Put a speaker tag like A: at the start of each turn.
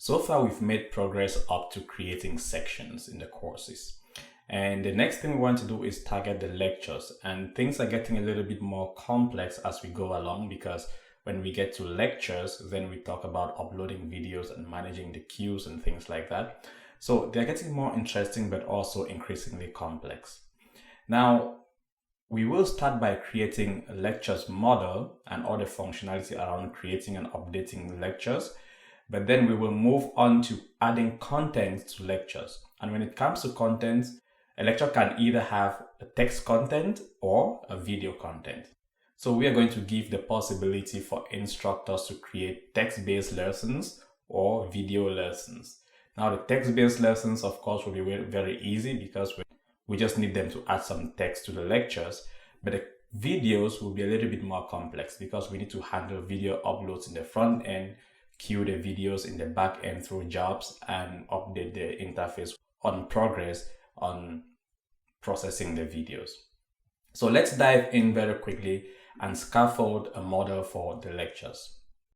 A: So far, we've made progress up to creating sections in the courses. And the next thing we want to do is target the lectures. And things are getting a little bit more complex as we go along, because when we get to lectures, then we talk about uploading videos and managing the queues and things like that. So they're getting more interesting, but also increasingly complex. Now, we will start by creating a lectures model and all the functionality around creating and updating lectures. But then we will move on to adding content to lectures. And when it comes to content, a lecture can either have a text content or a video content. So we are going to give the possibility for instructors to create text-based lessons or video lessons. Now, the text-based lessons, of course, will be very easy because we just need them to add some text to the lectures. But the videos will be a little bit more complex because we need to handle video uploads in the front end, queue the videos in the back end through jobs, and update the interface on progress on processing the videos. So let's dive in very quickly and scaffold a model for the lectures.